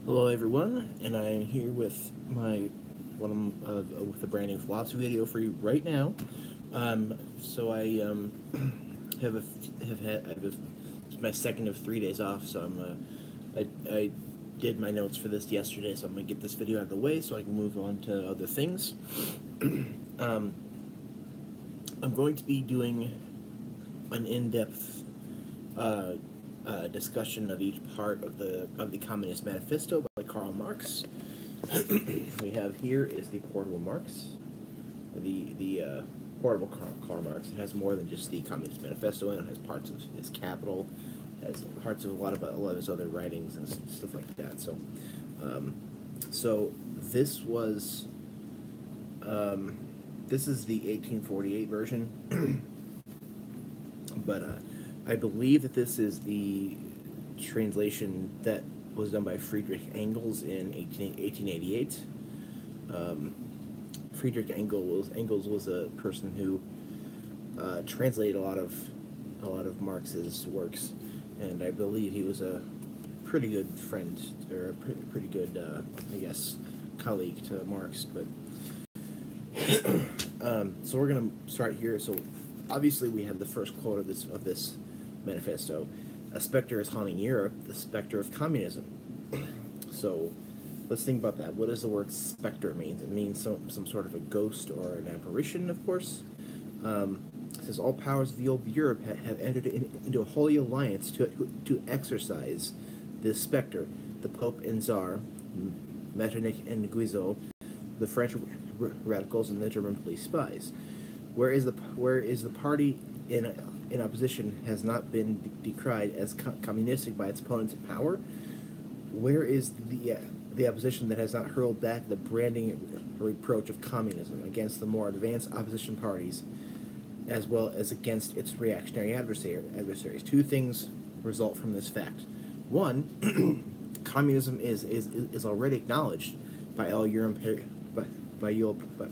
Hello, everyone, and I'm here with my with a brand new philosophy video for you right now. So I have a have had I have a, it's my second of 3 days off. So I did my notes for this yesterday, so I'm gonna get this video out of the way so I can move on to other things. um, I'm going to be doing an in-depth discussion of each part of the Communist Manifesto by Karl Marx. We have here is the portable Marx, the portable Karl Marx. It has more than just the Communist Manifesto in it. It has parts of his Capital, has parts of a lot of his other writings and stuff like that. So this was this is the 1848 version, but I believe that this is the translation that was done by Friedrich Engels in 1888. Friedrich Engels was a person who translated a lot of Marx's works, and I believe he was a pretty good friend, or a pretty good, I guess, colleague to Marx. But so we're gonna start here. So obviously we have the first quote of this manifesto: "A specter is haunting Europe, the specter of communism." So let's think about that. What does the word specter mean? It means some sort of a ghost or an apparition, of course. It says all powers of the old Europe have entered into a holy alliance to exorcise this specter. The Pope and Tsar, Metternich and Guizot, the French radicals, and the German police spies. Where is the party in opposition has not been decried as communistic by its opponents in power? Where is the opposition that has not hurled back the branding reproach of communism against the more advanced opposition parties, as well as against its reactionary adversaries? Two things result from this fact. One, communism is already acknowledged by all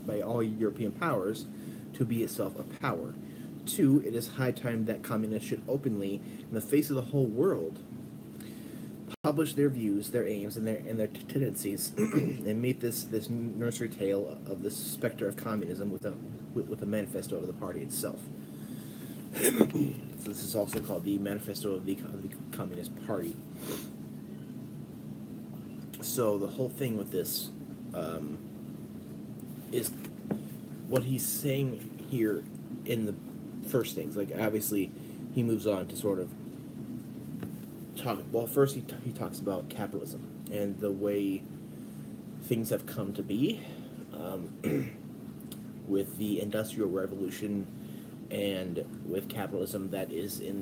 by all European powers to be itself a power. Two, it is high time that communists should openly, in the face of the whole world, publish their views, their aims, and their tendencies, and meet this nursery tale of the specter of communism with a manifesto of the party itself. So this is also called the Manifesto of the Communist Party. So the whole thing with this is what he's saying here in the first things. Like, obviously, he moves on to sort of talk. Well, first he talks about capitalism and the way things have come to be with the Industrial Revolution and with capitalism that is in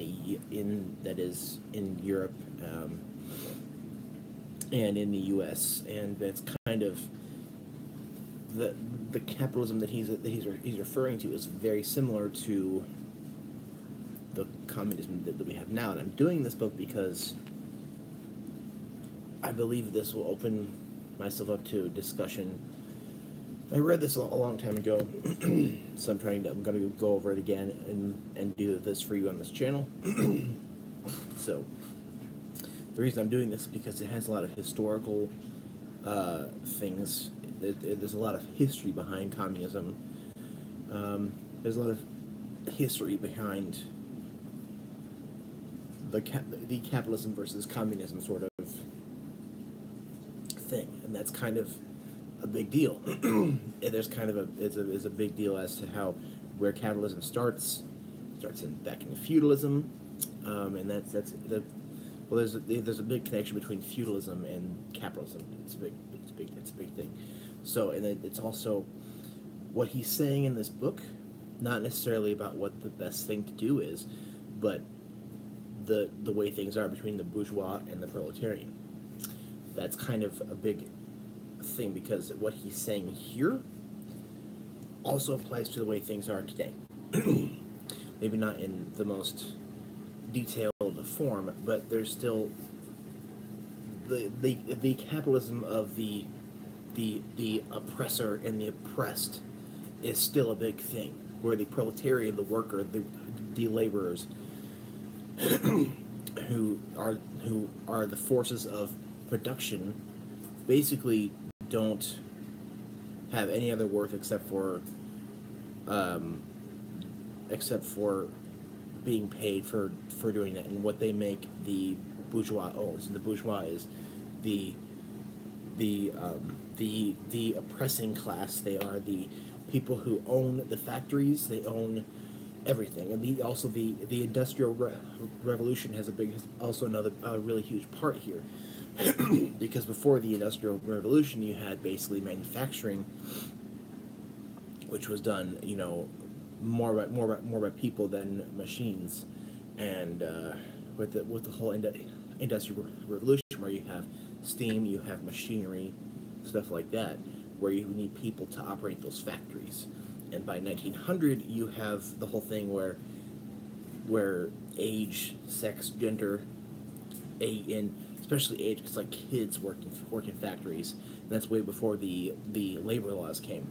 Europe and in the U.S. And that's kind of the capitalism that he's referring to is very similar to the communism that we have now. And I'm doing this book because I believe this will open myself up to discussion. I read this a long time ago, so I'm going to go over it again and do this for you on this channel. So the reason I'm doing this is because it has a lot of historical things. There's a lot of history behind communism. There's a lot of history behind the capitalism versus communism sort of thing, and that's kind of a big deal. And there's kind of a big deal as to how where capitalism starts back in feudalism, and that's the well. There's a big connection between feudalism and capitalism. It's a big thing. So, and it's also what he's saying in this book, not necessarily about what the best thing to do is, but the way things are between the bourgeois and the proletarian. That's kind of a big thing, because what he's saying here also applies to the way things are today. Maybe not in the most detailed form, but there's still the capitalism of the oppressor and the oppressed is still a big thing, where the proletarian, the worker, the laborers, who are the forces of production basically don't have any other worth except for being paid for doing that, and what they make the bourgeois owns. And the bourgeois is the oppressing class. They are the people who own the factories. They own everything, and the industrial revolution has also another really huge part here, because before the industrial revolution, you had basically manufacturing, which was done, more by people than machines, and with the whole industrial revolution, where you have steam, you have machinery, stuff like that, where you need people to operate those factories. And by 1900, you have the whole thing where age, sex, gender, and especially age, because like kids work in factories, and that's way before the labor laws came.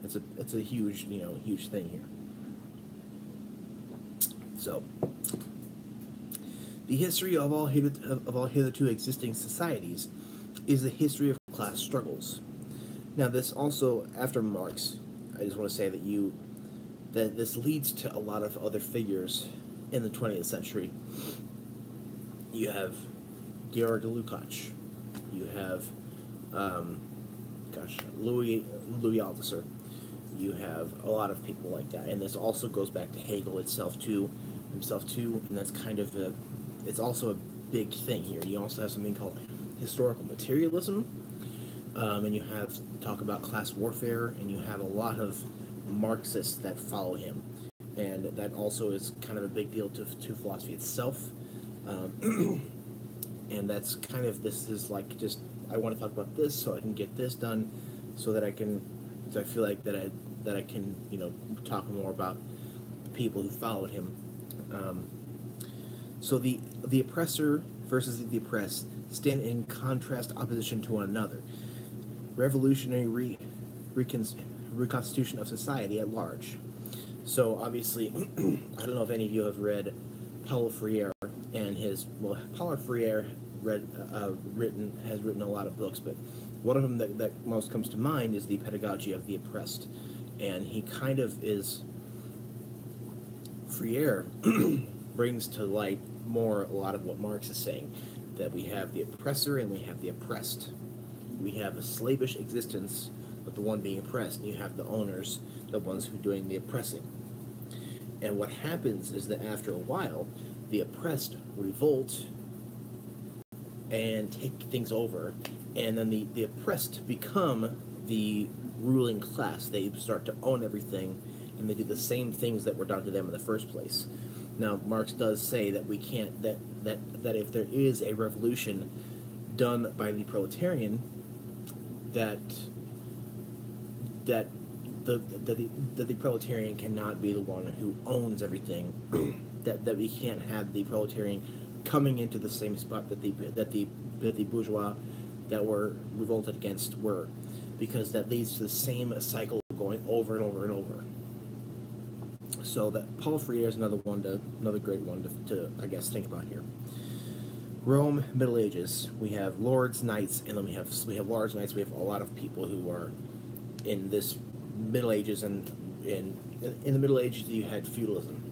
It's a huge huge thing here. So, the history of all hitherto existing societies is the history of class struggles. Now, this also, after Marx, I just want to say that this leads to a lot of other figures in the 20th century. You have Georg Lukács. You have, Louis Althusser. You have a lot of people like that, and this also goes back to Hegel himself too, and that's kind of it's also a big thing here. You also have something called historical materialism, and you have talk about class warfare, and you have a lot of Marxists that follow him, and that also is kind of a big deal to philosophy itself, and that's kind of, this is like, just, I want to talk about this so I can get this done, so that I feel like that I can talk more about the people who followed him. So the oppressor versus the oppressed stand in contrast opposition to one another. Revolutionary reconstitution of society at large. So obviously, I don't know if any of you have read Paulo Freire and Paulo Freire has written a lot of books, but one of them that most comes to mind is The Pedagogy of the Oppressed, and he kind of is, Freire brings to light more a lot of what Marx is saying, that we have the oppressor and we have the oppressed. We have a slavish existence with the one being oppressed, and you have the owners, the ones who are doing the oppressing. And what happens is that after a while, the oppressed revolt and take things over, and then the oppressed become the ruling class. They start to own everything, and they do the same things that were done to them in the first place. Now, Marx does say that we can't, that if there is a revolution done by the proletarian, that the proletarian cannot be the one who owns everything. that we can't have the proletarian coming into the same spot that the bourgeois that were revolted against were, because that leads to the same cycle going over and over and over. So that Paulo Freire is another great one to I guess think about here. Rome, Middle Ages. We have lords, knights, and then we have lords, knights. We have a lot of people who are in this Middle Ages, and in the Middle Ages you had feudalism.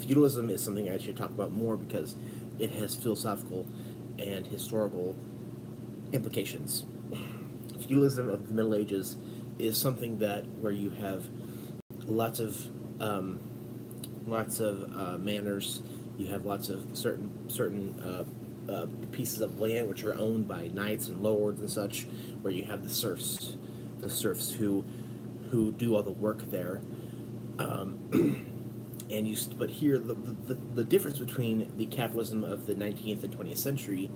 Feudalism is something I should talk about more because it has philosophical and historical implications. Feudalism of the Middle Ages is something where you have lots of manors. You have lots of certain pieces of land which are owned by knights and lords and such, where you have the serfs who do all the work there. But here the difference between the capitalism of the 19th and 20th century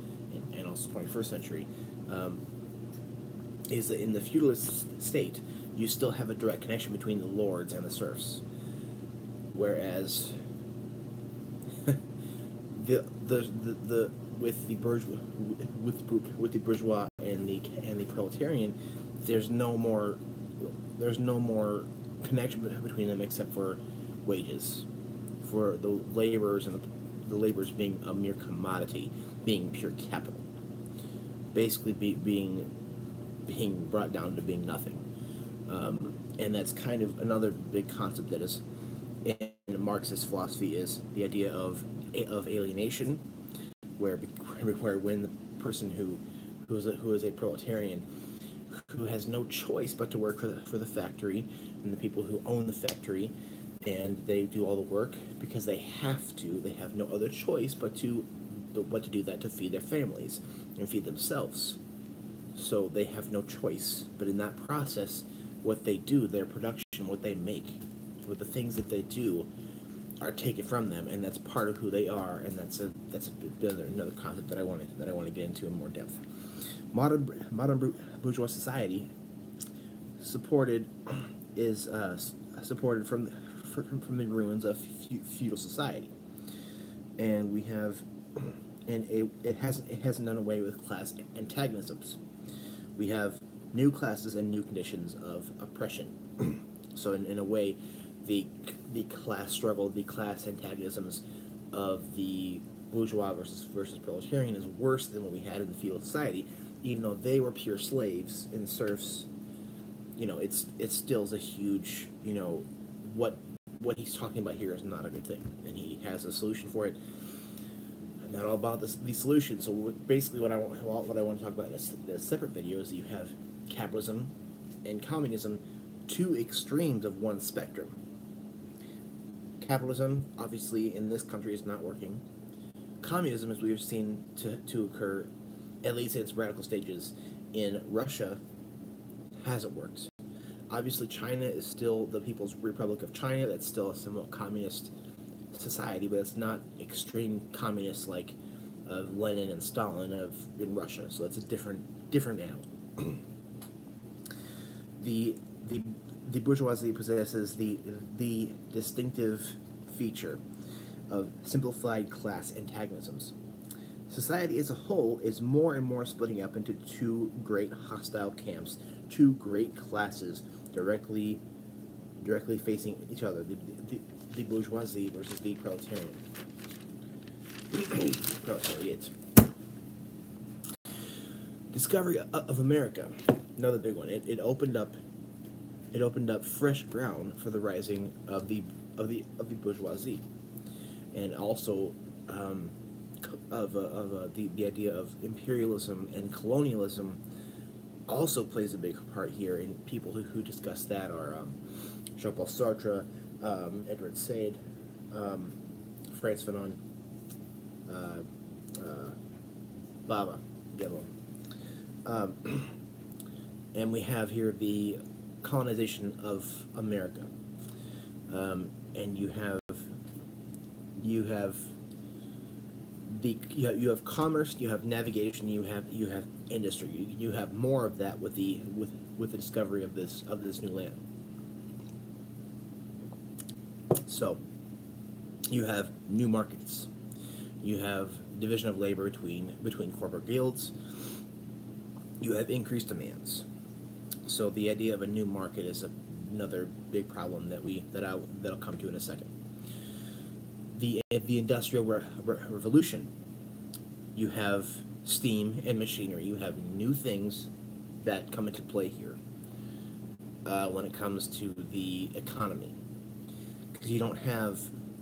and also 21st century is that in the feudalist state you still have a direct connection between the lords and the serfs, whereas with the bourgeois and the proletarian, there's no more connection between them except for wages, for the laborers, and the laborers being a mere commodity, being pure capital. basically being brought down to being nothing. And that's kind of another big concept that is in Marxist philosophy, is the idea of alienation, where when the person who is a proletarian, who has no choice but to work for the factory and the people who own the factory, and they do all the work because they have to. They have no other choice but to do that to feed their families and feed themselves. So they have no choice. But in that process, what they do, their production, what they make, with the things that they do, are taken from them, and that's part of who they are. And that's another concept that I want to get into in more depth. Modern bourgeois society supported from the ruins of feudal society, and we have, it hasn't done away with class antagonisms. We have new classes and new conditions of oppression. So in a way, the class struggle, the class antagonisms of the bourgeois versus proletarian is worse than what we had in the feudal society. Even though they were pure slaves and serfs, it still is a huge, what he's talking about here is not a good thing, and he has a solution for it. I'm not all about the solution. So basically, what I want to talk about in a separate video is you have capitalism and communism, two extremes of one spectrum. Capitalism, obviously, in this country is not working. Communism, as we've seen to occur, at least in its radical stages, in Russia, hasn't worked. Obviously, China is still the People's Republic of China. That's still a somewhat communist society, but it's not extreme communist like Lenin and Stalin in Russia. So that's a different animal. The bourgeoisie possesses the distinctive feature of simplified class antagonisms. Society as a whole is more and more splitting up into two great hostile camps, two great classes directly facing each other, the bourgeoisie versus the proletarian. Proletariat. Discovery of America, another big one. It opened up fresh ground for the rising of the bourgeoisie, and also the idea of imperialism and colonialism also plays a big part here. And people who discuss that are Jean-Paul Sartre, Edward Said, Frantz Fanon, Baba, and we have here the colonization of America, and you have commerce, you have navigation, you have industry. You have more of that with the discovery of this new land. So you have new markets. You have division of labor between corporate guilds. You have increased demands. So the idea of a new market is another big problem that'll come to in a second. The Industrial Revolution. You have steam and machinery. You have new things that come into play here when it comes to the economy, because you don't have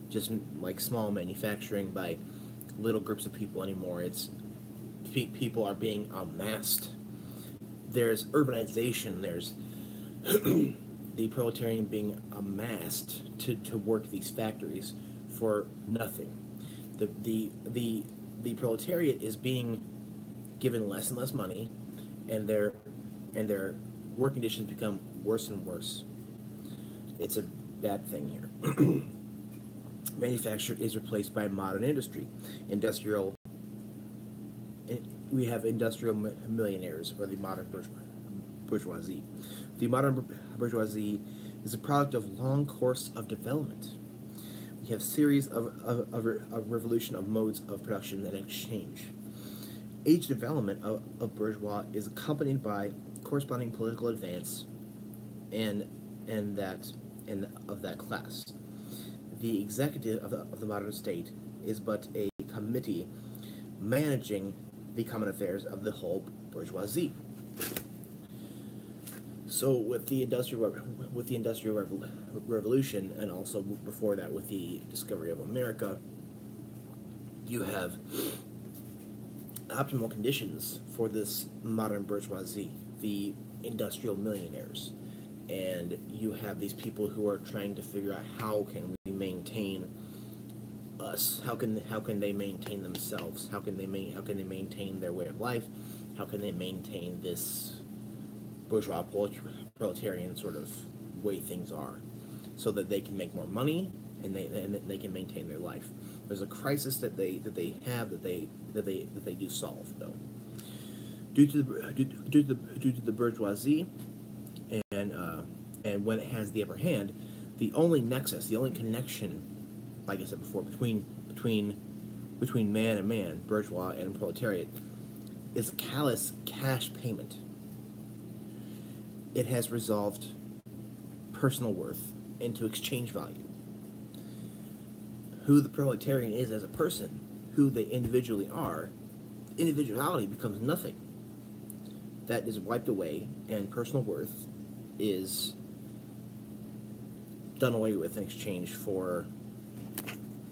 just like small manufacturing by little groups of people anymore. It's people are being amassed. There's urbanization. There's the proletarian being amassed to work these factories for nothing. The proletariat is being given less and less money, and their work conditions become worse and worse. It's a bad thing here. Manufacture is replaced by modern industry. We have industrial millionaires, or the modern bourgeoisie. The modern bourgeoisie is a product of long course of development. We have series of revolution of modes of production and exchange. Each development of bourgeois is accompanied by corresponding political advance and of that class. The executive of the modern state is but a committee managing the common affairs of the whole bourgeoisie. So with the industrial revolution, and also before that with the discovery of America, you have optimal conditions for this modern bourgeoisie, the industrial millionaires. And you have these people who are trying to figure out how can we maintain us? How can they maintain themselves? How can they maintain their way of life? How can they maintain this bourgeois proletarian sort of way things are, so that they can make more money and they can maintain their life? There's a crisis that they have that they do solve, though. Due to the bourgeoisie, and when it has the upper hand, the only nexus, the only connection, like I said before, between man and man, bourgeois and proletariat, is callous cash payment. It has resolved personal worth into exchange value. Who the proletarian is as a person, who they individually are, individuality becomes nothing. That is wiped away, and personal worth is done away with in exchange for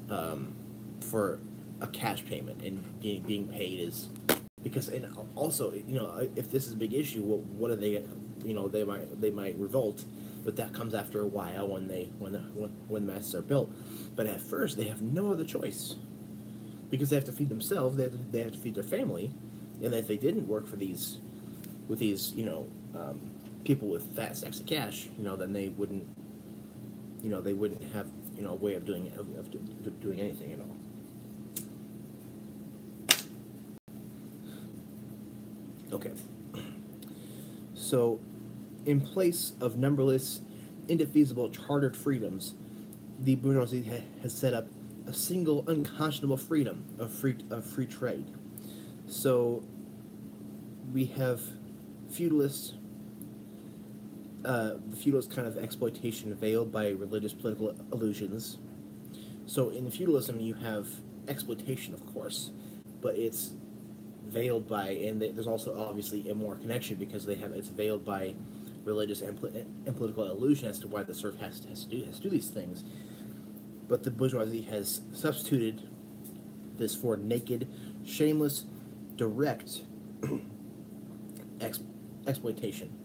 a cash payment, and being paid is because, and also, if this is a big issue, what are they? They might revolt, but that comes after a while when masses are built. But at first, they have no other choice, because they have to feed themselves, they have to feed their family, and if they didn't work for these people with fat stacks of cash, then they wouldn't have a way of doing anything at all. Okay. So, in place of numberless, indefeasible chartered freedoms, the bourgeoisie has set up a single unconscionable freedom of free trade. So, we have feudalist the feudalist kind of exploitation veiled by religious political illusions. So in feudalism you have exploitation, of course, but it's veiled by, and there's also obviously a more connection because it's veiled by religious and political illusion as to why the serf has to do these things. But the bourgeoisie has substituted this for naked, shameless, direct exploitation,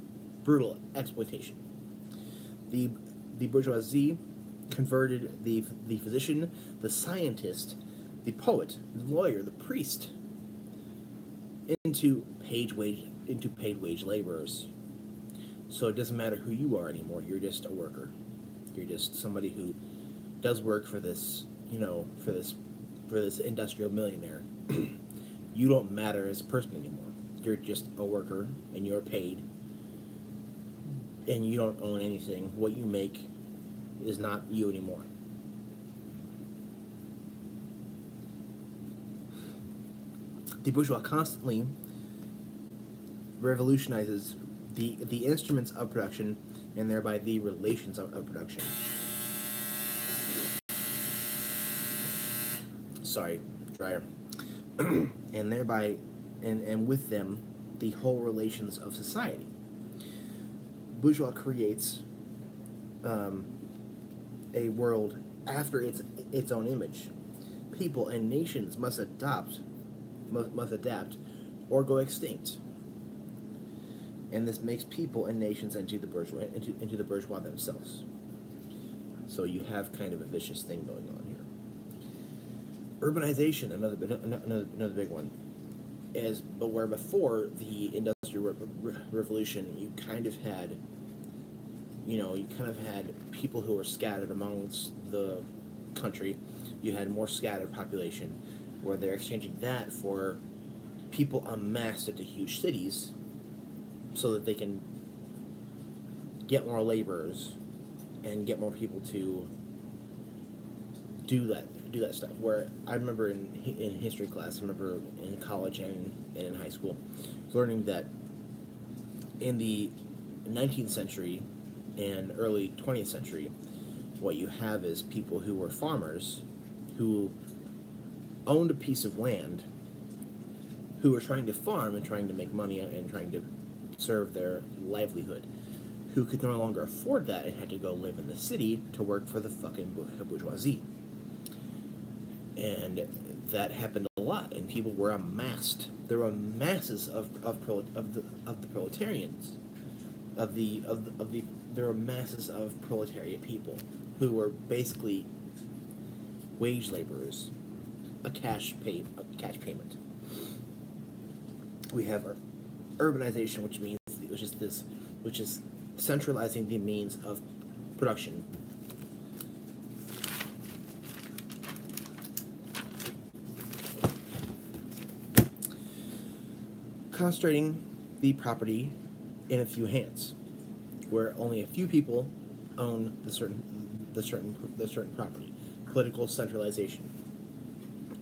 brutal exploitation. The bourgeoisie converted the physician, the scientist, the poet, the lawyer, the priest into paid wage laborers. So it doesn't matter who you are anymore. You're just a worker. You're just somebody who does work for this, for this industrial millionaire. You don't matter as a person anymore. You're just a worker, and you're paid, and you don't own anything. What you make is not you anymore. The bourgeois constantly revolutionizes the instruments of production, and thereby the relations of production. Sorry, dryer. And thereby, and with them, the whole relations of society. Bourgeois creates a world after its own image. People and nations must adapt, or go extinct. And this makes people and nations into the bourgeois themselves. So you have kind of a vicious thing going on here. Urbanization, another big one, but where before the Industrial Revolution, you kind of had people who were scattered amongst the country. You had more scattered population, where they're exchanging that for people amassed into huge cities, so that they can get more laborers and get more people to do that stuff. Where I remember in history class, I remember in college and in high school, learning that in the 19th century and early 20th century, what you have is people who were farmers who owned a piece of land who were trying to farm and trying to make money and trying to serve their livelihood, who could no longer afford that and had to go live in the city to work for the fucking bourgeoisie. And that happened a lot, and people were amassed. There were masses of the proletarians, there were masses of proletariat people who were basically wage laborers, a cash payment. We have urbanization, which is centralizing the means of production. Concentrating the property in a few hands, where only a few people own the certain property. Political centralization.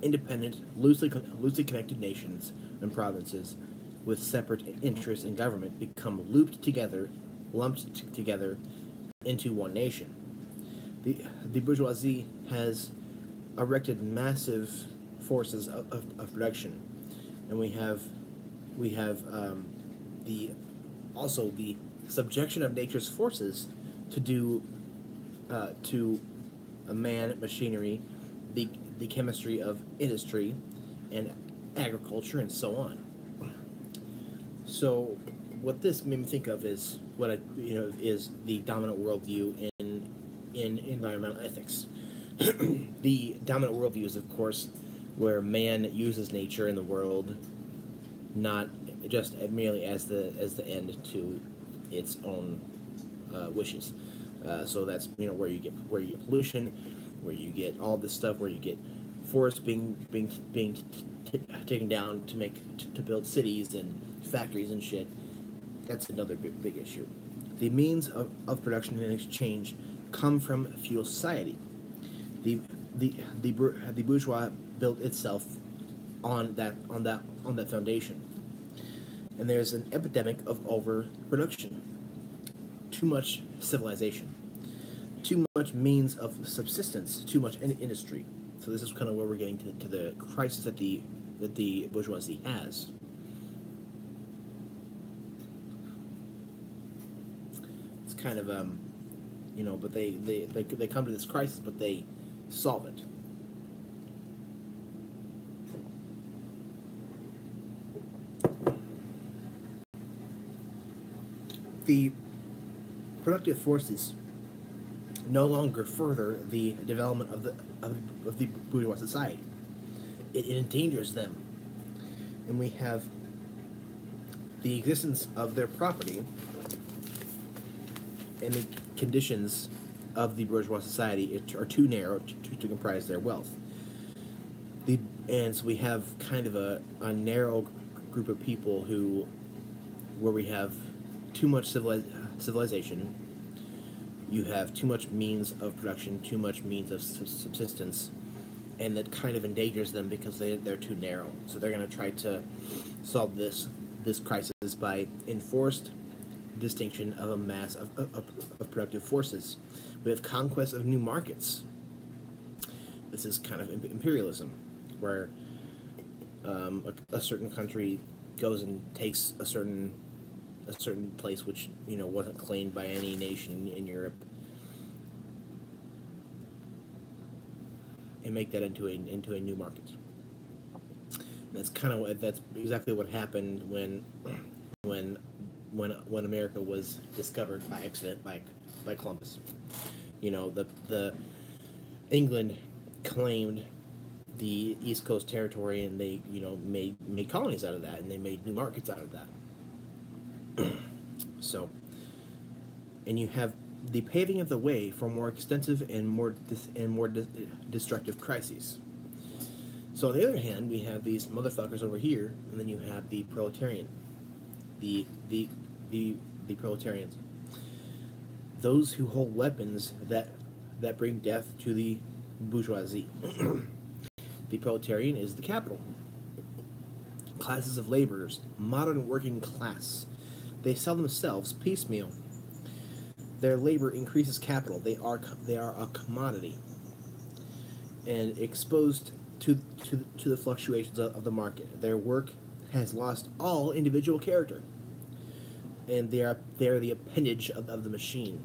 Independent, loosely connected nations and provinces with separate interests in government become lumped together into one nation. The bourgeoisie has erected massive forces of production, and we have the subjection of nature's forces to a man, machinery, the chemistry of industry and agriculture, and so on. So what this made me think of is is the dominant worldview in environmental ethics. The dominant worldview is, of course, where man uses nature and the world not just merely as the end to its own wishes. So that's where you get pollution, where you get all this stuff, where you get forests being taken down to build cities and factories and shit. That's another big issue. The means of production and exchange come from feudal society. The bourgeois built itself on that foundation. And there's an epidemic of overproduction. Too much civilization. Too much means of subsistence. Too much industry. So this is kind of where we're getting to the crisis that the bourgeoisie has. It's kind of but they come to this crisis, but they solve it. The productive forces no longer further the development of the bourgeois society. It endangers them, and we have the existence of their property and the conditions of the bourgeois society are too narrow to comprise their wealth. And so we have kind of a narrow group of people where we have too much civilization, you have too much means of production, too much means of subsistence, and that kind of endangers them because they're too narrow. So they're going to try to solve this crisis by enforced distinction of a mass of productive forces. We have conquest of new markets. This is kind of imperialism, where a certain country goes and takes a certain place which wasn't claimed by any nation in Europe, and make that into a new market. That's exactly what happened when America was discovered by accident by Columbus. The England claimed the East Coast territory, and they made colonies out of that, and they made new markets out of that. So, and you have the paving of the way for more extensive and more destructive crises. So on the other hand, we have these motherfuckers over here, and then you have the proletarian, the proletarians, those who hold weapons that bring death to the bourgeoisie. The proletarian is the capital. Classes of laborers, modern working class. They sell themselves piecemeal. Their labor increases capital. They are a commodity, and exposed to the fluctuations of the market. Their work has lost all individual character, and they are the appendage of the machine.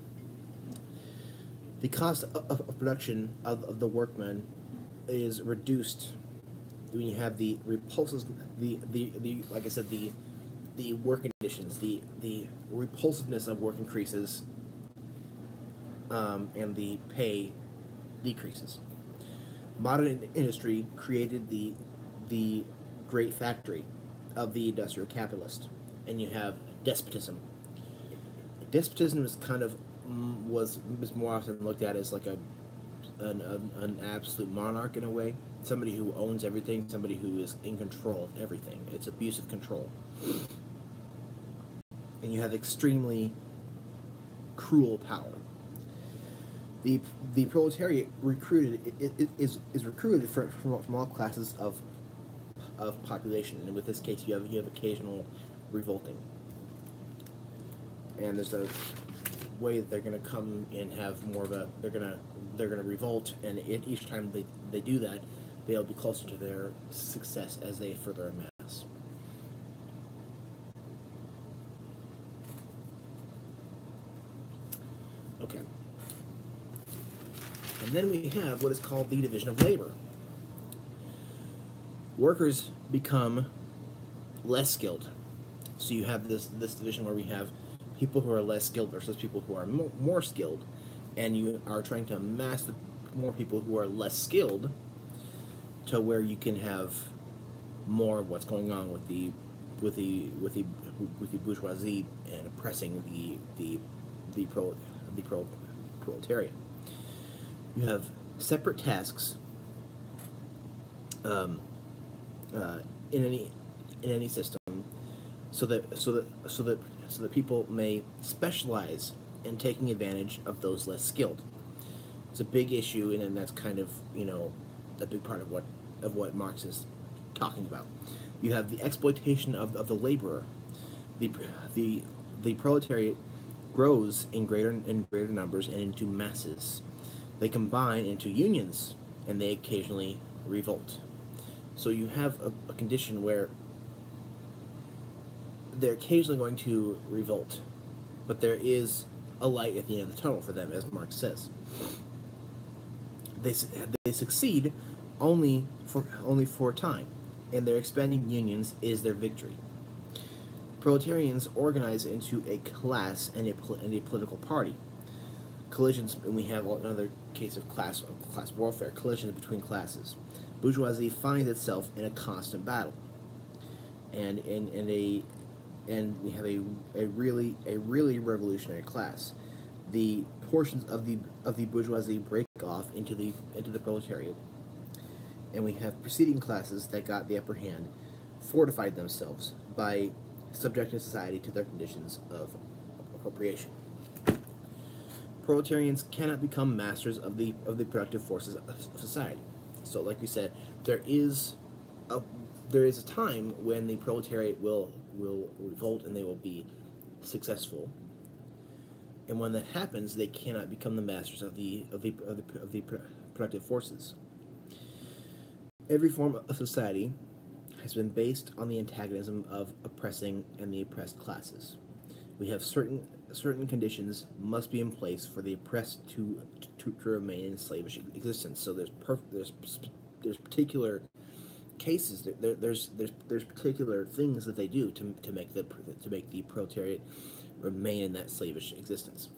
The cost of production of the workman is reduced when you have the repulses, the like I said, the work conditions, the repulsiveness of work increases, and the pay decreases. Modern industry created the great factory of the industrial capitalist, and you have despotism. Despotism is kind of was more often looked at as like an absolute monarch in a way, somebody who owns everything, somebody who is in control of everything. It's abusive control, and you have extremely cruel power. The proletariat is recruited from all classes of population, and with this case you have occasional revolting, and there's a way that they're going to come and have more of a they're going to revolt, and each time they do that, they'll be closer to their success as they further amass. Okay. And then we have what is called the division of labor. Workers become less skilled. So you have this division where we have people who are less skilled versus people who are more skilled, and you are trying to amass more people who are less skilled to where you can have more of what's going on with the bourgeoisie and oppressing the proletariat. You have separate tasks in any system, so that people may specialize in taking advantage of those less skilled. It's a big issue, and that's kind of a big part of what Marx is talking about. You have the exploitation of the laborer. The proletariat grows in greater numbers and into masses. They combine into unions, and they occasionally revolt. So you have a condition where they're occasionally going to revolt, but there is a light at the end of the tunnel for them, as Marx says. They succeed only for a time, and their expanding unions is their victory. Proletarians organize into a class and a political party. Collisions, and we have another case of class warfare, collisions between classes. Bourgeoisie finds itself in a constant battle, and we have a really revolutionary class. The portions of the bourgeoisie break off into the proletariat, and we have preceding classes that got the upper hand, fortified themselves by subjecting society to their conditions of appropriation. Proletarians cannot become masters of the productive forces of society. So, like we said, there is a time when the proletariat will revolt and they will be successful. And when that happens, they cannot become the masters of the productive forces. Every form of society has been based on the antagonism of oppressing and the oppressed classes. We have certain conditions must be in place for the oppressed to remain in slavish existence. So there's particular cases. There's particular things that they do to make the proletariat remain in that slavish existence.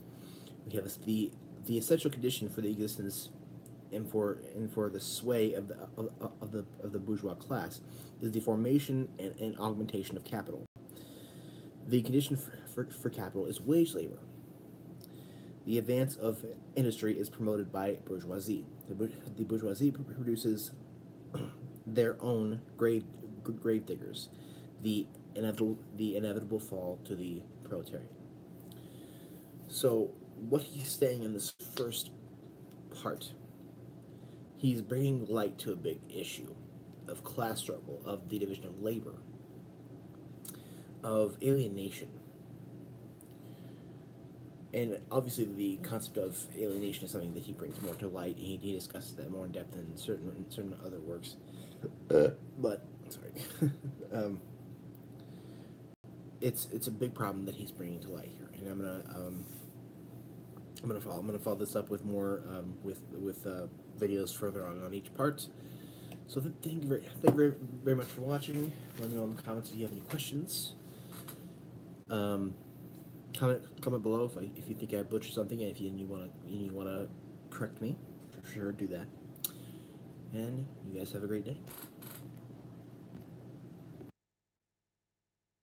We have the essential condition for the existence and for the sway of the bourgeois class is the formation and augmentation of capital. The condition for capital is wage labor. The advance of industry is promoted by bourgeoisie. The bourgeoisie produces their own grave diggers. The inevitable fall to the proletariat. So, what he's saying in this first part, he's bringing light to a big issue of class struggle, of the division of labor, of alienation. And obviously the concept of alienation is something that he brings more to light. He discusses that more in depth in certain other works. But, sorry. it's a big problem that he's bringing to light here, and I'm gonna follow this up with more with videos further on each part. So thank you very much for watching. Let me know in the comments if you have any questions. Comment below if you think I butchered something, and if you wanna correct me, for sure do that. And you guys have a great day.